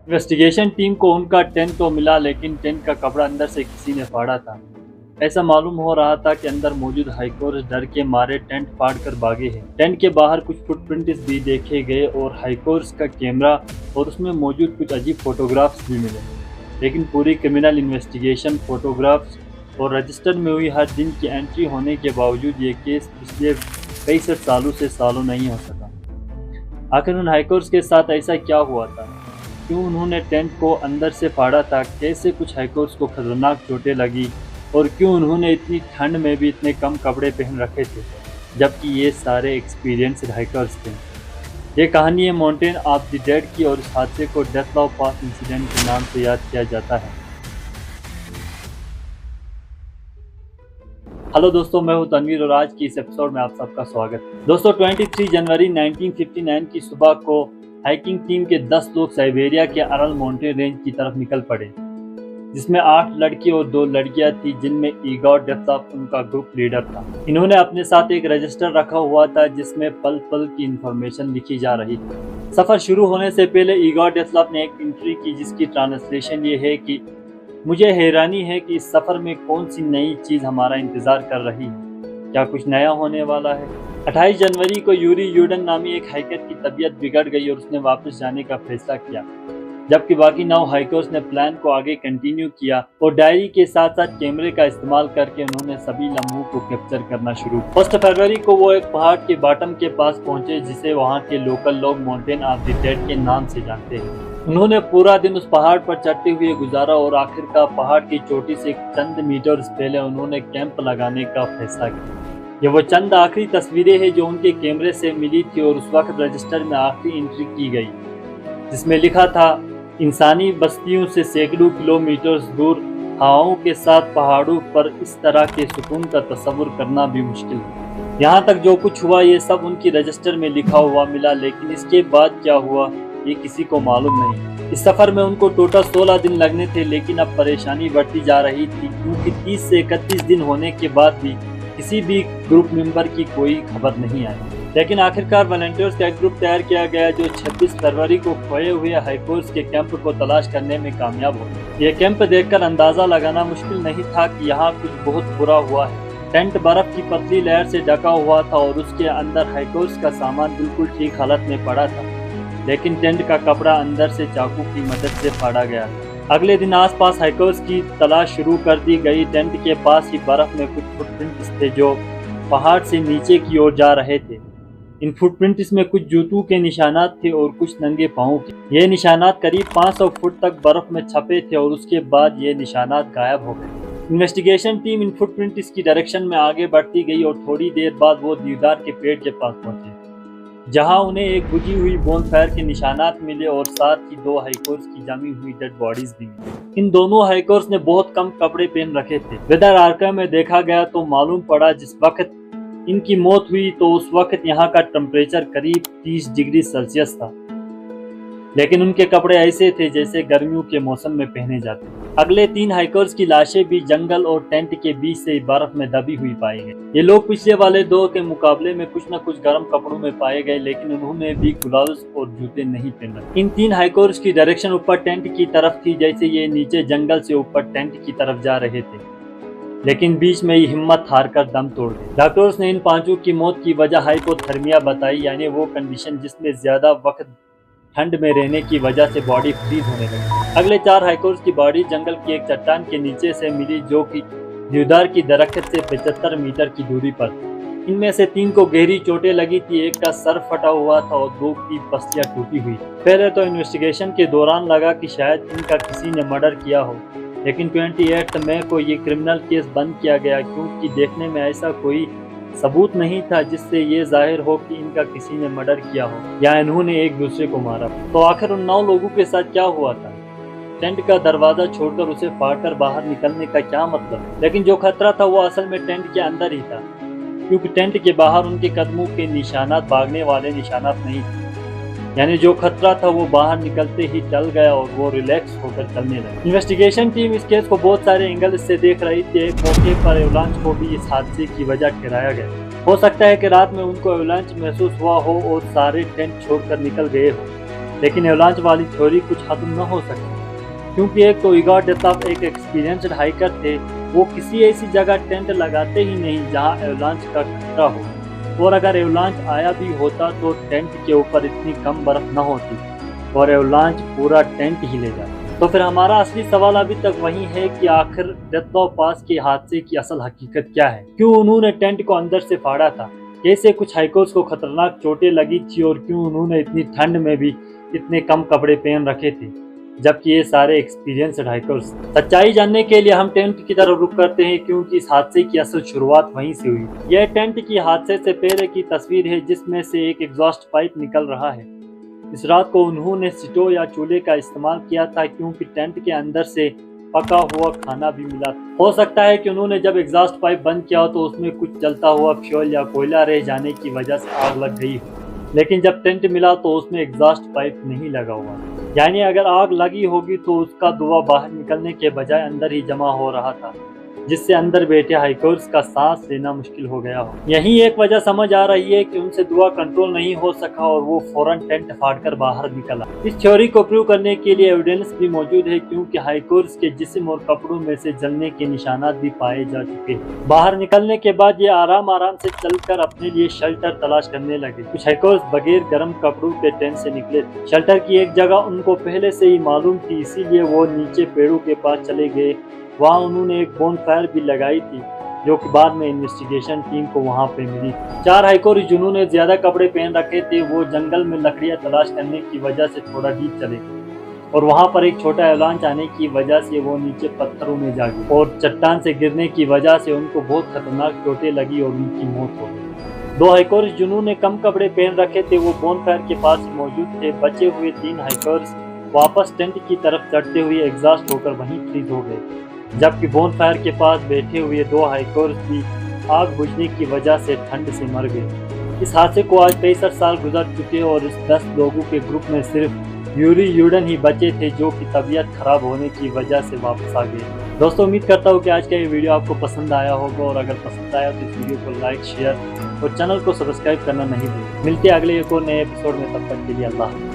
Investigation team को उनका tent तो मिला, लेकिन टेंट का कपड़ा अंदर से किसी ने फाड़ा था। ऐसा मालूम हो रहा था कि अंदर मौजूद हाइकोर्स डर के मारे टेंट फाड़कर भागे हैं। टेंट के बाहर कुछ फुटप्रिंट्स भी देखे गए और हाइकोर्स का कैमरा और उसमें मौजूद कुछ अजीब फोटोग्राफ्स भी मिले। लेकिन पूरी क्रिमिनल इन्वेस्टिगेशन, फोटोग्राफ्स और रजिस्टर में हुई हर दिन की एंट्री होने के बावजूद ये केस पिछले कई सालों से सालों नहीं हो सका। आखिर उन हाइकोर्स के साथ ऐसा क्या हुआ था? क्यों उन्होंने टेंट को अंदर से फाड़ा था? कैसे कुछ हाइकोर्स को खतरनाक चोटें लगी? और क्यों उन्होंने इतनी ठंड में भी इतने कम कपड़े पहन रखे थे, जबकि ये सारे एक्सपीरियंस्ड हाइकर्स थे? ये कहानी है माउंटेन ऑफ द डेड की, और इस हादसे को डेथ ऑफ पास इंसिडेंट के नाम से याद किया जाता है। हेलो दोस्तों, मैं हूं तनवीर और आज की इस एपिसोड में आप सबका स्वागत है। दोस्तों, 23 जनवरी 1959 की सुबह को हाइकिंग टीम के 10 लोग साइबेरिया के अरल माउंटेन रेंज की तरफ निकल पड़े, जिसमें 8 लड़के और 2 लड़कियां थी, जिनमें इगोर डेथलॉफ उनका ग्रुप लीडर था। इन्होंने अपने साथ एक रजिस्टर रखा हुआ था जिसमें पल पल की इंफॉर्मेशन लिखी जा रही थी। सफर शुरू होने से पहले इगोर डेथलॉफ ने एक एंट्री की, जिसकी ट्रांसलेशन ये है कि मुझे हैरानी है कि इस सफर में कौन सी नई चीज हमारा इंतजार कर रही है। क्या कुछ नया होने वाला है? 28 जनवरी को यूरी यूडन नामी एक हाइकर की तबीयत बिगड़ गई और उसने वापस जाने का फैसला किया, जबकि बाकी 9 हाइकर्स ने प्लान को आगे कंटिन्यू किया और डायरी के साथ साथ कैमरे का इस्तेमाल करके उन्होंने सभी लम्हों को कैप्चर करना शुरू किया। 1 फरवरी को वो एक पहाड़ के बॉटम के पास पहुंचे, जिसे वहां के लोकल लोग माउंटेन ऑफ द डेड के नाम से जानते हैं। उन्होंने पूरा दिन उस पहाड़ पर चढ़ते हुए गुजारा और आखिरकार पहाड़ की चोटी से चंद मीटर पहले उन्होंने कैंप लगाने का फैसला किया। ये वो चंद आखिरी तस्वीरें हैं जो उनके कैमरे से मिली थी और उस वक्त रजिस्टर में आखिरी एंट्री की गई, जिसमें लिखा था, इंसानी बस्तियों से सैकड़ों किलोमीटर दूर हवाओं के साथ पहाड़ों पर इस तरह के सुकून का तस्वुर करना भी मुश्किल है। यहाँ तक जो कुछ हुआ ये सब उनकी रजिस्टर में लिखा हुआ मिला, लेकिन इसके बाद क्या हुआ ये किसी को मालूम नहीं। इस सफर में उनको टोटल 16 दिन लगने थे, लेकिन अब परेशानी बढ़ती जा रही थी, क्योंकि 30 से 31 दिन होने के बाद भी किसी भी ग्रुप मेंबर की कोई खबर नहीं आई। लेकिन आखिरकार वॉलंटियर्स का एक ग्रुप तैयार किया गया जो 26 फरवरी को खोए हुए हाइकोर्स के कैंप को तलाश करने में कामयाब हो गए। यह कैंप देखकर अंदाजा लगाना मुश्किल नहीं था कि यहाँ कुछ बहुत बुरा हुआ है। टेंट बर्फ की पतली लेयर से ढका हुआ था और उसके अंदर हाइकोर्स का सामान बिल्कुल ठीक हालत में पड़ा था, लेकिन टेंट का कपड़ा अंदर से चाकू की मदद से फाड़ा गया था। अगले दिन आसपास हाइकर्स की तलाश शुरू कर दी गई। टेंट के पास ही बर्फ में कुछ फुटप्रिंट्स थे जो पहाड़ से नीचे की ओर जा रहे थे। इन फुटप्रिंट्स में कुछ जूतों के निशानात थे और कुछ नंगे पांवों के। ये निशानात करीब 500 फुट तक बर्फ में छपे थे और उसके बाद ये निशानात गायब हो गए। इन्वेस्टिगेशन टीम इन फुटप्रिंट्स की डायरेक्शन में आगे बढ़ती गई और थोड़ी देर बाद वो देवदार के पेड़ के पास पहुंचे, जहां उन्हें एक बुझी हुई बोनफायर के निशानात मिले और साथ ही 2 हाइकोर्स की जमी हुई डेड बॉडीज भी मिली। इन दोनों हाइकोर्स ने बहुत कम कपड़े पहन रखे थे। वेदर आर्काइव में देखा गया तो मालूम पड़ा जिस वक्त इनकी मौत हुई तो उस वक्त यहाँ का टेम्परेचर करीब 30 डिग्री सेल्सियस था, लेकिन उनके कपड़े ऐसे थे जैसे गर्मियों के मौसम में पहने जाते। अगले 3 हाइकर्स की लाशें भी जंगल और टेंट के बीच से बर्फ में दबी हुई पाई गई। ये लोग पिछले वाले 2 के मुकाबले में कुछ न कुछ गर्म कपड़ों में पाए गए, लेकिन उन्होंने भी ग्लव्स और जूते नहीं पहन रखे। इन 3 हाइकर्स की डायरेक्शन ऊपर टेंट की तरफ थी, जैसे ये नीचे जंगल से ऊपर टेंट की तरफ जा रहे थे, लेकिन बीच में ही हिम्मत हारकर दम तोड़ गए। डॉक्टर्स ने इन 5 की मौत की वजह हाइपोथर्मिया बताई, यानी वो कंडीशन जिसमें ज्यादा वक्त ठंड में रहने की वजह से बॉडी फ्रीज होने लगी। अगले 4 हाइकर्स की बॉडी जंगल की एक चट्टान के नीचे से मिली, जो कि देवदार की दरख्त से 75 मीटर की दूरी पर। इनमें से 3 को गहरी चोटें लगी थी, एक का सर फटा हुआ था और 2 की पसलियां टूटी हुई। पहले तो इन्वेस्टिगेशन के दौरान लगा कि शायद इनका किसी ने मर्डर किया हो, लेकिन 28 मई को ये क्रिमिनल केस बंद किया गया, क्योंकि देखने में ऐसा कोई सबूत नहीं था जिससे ये जाहिर हो कि इनका किसी ने मर्डर किया हो या इन्होंने एक दूसरे को मारा। तो आखिर उन 9 लोगों के साथ क्या हुआ था? टेंट का दरवाजा छोड़कर उसे फाड़कर बाहर निकलने का क्या मतलब? लेकिन जो खतरा था वो असल में टेंट के अंदर ही था, क्योंकि टेंट के बाहर उनके कदमों के निशानात भागने वाले निशानात नहीं थे। यानी जो खतरा था वो बाहर निकलते ही टल गया और वो रिलैक्स होकर चलने लगे। इन्वेस्टिगेशन टीम इस केस को बहुत सारे एंगल से देख रही थी। एक मौके पर एवलांच को भी इस हादसे की वजह ठहराया गया। हो सकता है कि रात में उनको एवलांच महसूस हुआ हो और सारे टेंट छोड़कर निकल गए हो, लेकिन एवलांच वाली थ्योरी कुछ खत्म न हो सकती, क्योंकि एक तो इगोर डेताफ एक एक्सपीरियंस्ड हाइकर थे। वो किसी ऐसी जगह टेंट लगाते ही नहीं जहां एवलांच का खतरा हो, और अगर एवलांच आया भी होता तो टेंट के ऊपर इतनी कम बर्फ न होती और एवलांच पूरा टेंट ही ले जाता। तो फिर हमारा असली सवाल अभी तक वही है कि आखिर डेथलॉ पास के हादसे की असल हकीकत क्या है? क्यों उन्होंने टेंट को अंदर से फाड़ा था? कैसे कुछ हाइकर्स को खतरनाक चोटें लगी थी? और क्यों उन्होंने इतनी ठंड में भी इतने कम कपड़े पहन रखे थे, जबकि ये सारे एक्सपीरियंस्ड हाइकर्स? सच्चाई जानने के लिए हम टेंट की तरफ रुख करते हैं, क्योंकि इस हादसे की असल शुरुआत वहीं से हुई। यह टेंट की हादसे से पहले की तस्वीर है, जिसमें से एक एग्जॉस्ट पाइप निकल रहा है। इस रात को उन्होंने स्टोव या चूल्हे का इस्तेमाल किया था, क्योंकि टेंट के अंदर से पका हुआ खाना भी मिला था। हो सकता है कि उन्होंने जब एग्जॉस्ट पाइप बंद किया तो उसमें कुछ जलता हुआ फ्यूल या कोयला रह जाने की वजह से आग लग गई हो, लेकिन जब टेंट मिला तो उसमें एग्जॉस्ट पाइप नहीं लगा हुआ। यानी अगर आग लगी होगी तो उसका धुआं बाहर निकलने के बजाय अंदर ही जमा हो रहा था, जिससे अंदर बैठे हाइकर्स का सांस लेना मुश्किल हो गया हो। यही एक वजह समझ आ रही है कि उनसे धुआं कंट्रोल नहीं हो सका और वो फौरन टेंट फाड़कर बाहर निकला। इस थ्योरी को प्रूव करने के लिए एविडेंस भी मौजूद है, क्योंकि हाइकर्स के जिस्म और कपड़ों में से जलने के निशानात भी पाए जा चुके हैं। बाहर निकलने के बाद ये आराम आराम से चलकर अपने लिए शेल्टर तलाश करने लगे। कुछ हाइकर्स बगैर गर्म कपड़ों के टेंट से निकले। शेल्टर की एक जगह उनको पहले से ही मालूम थी, इसीलिए वो नीचे पेड़ों के पास चले गए। वहाँ उन्होंने एक बोनफायर भी लगाई थी, जो कि बाद में इन्वेस्टिगेशन टीम को वहाँ पे मिली। 4 हाइकर्स जिन्होंने ज्यादा कपड़े पहन रखे थे, वो जंगल में लकड़ियाँ तलाश करने की वजह से थोड़ा डीप चले गए, और वहाँ पर एक छोटा एवलांच आने की वजह से वो नीचे पत्थरों में जा गए, और चट्टान से गिरने की वजह से उनको बहुत खतरनाक चोटें लगी और उनकी मौत हो गई। 2 हाइकर्स जिन्होंने कम कपड़े पहन रखे थे, वो बोनफायर के पास मौजूद थे। बचे हुए 3 हाइकर्स वापस टेंट की तरफ चढ़ते हुए एग्जॉस्ट होकर वहीं फ्रीज हो गए, जबकि बोनफायर के पास बैठे हुए 2 हाइकर्स भी आग बुझने की वजह से ठंड से मर गए। इस हादसे को आज 65 साल गुजर चुके हैं और इस 10 लोगों के ग्रुप में सिर्फ यूरी यूडन ही बचे थे, जो कि तबीयत खराब होने की वजह से वापस आ गए। दोस्तों, उम्मीद करता हूँ कि आज का ये वीडियो आपको पसंद आया होगा, और अगर पसंद आया तो इस वीडियो को लाइक, शेयर और चैनल को सब्सक्राइब करना नहीं भूलें। मिलते हैं अगले एक और नए एपिसोड में, तब तक के लिए अल्लाह।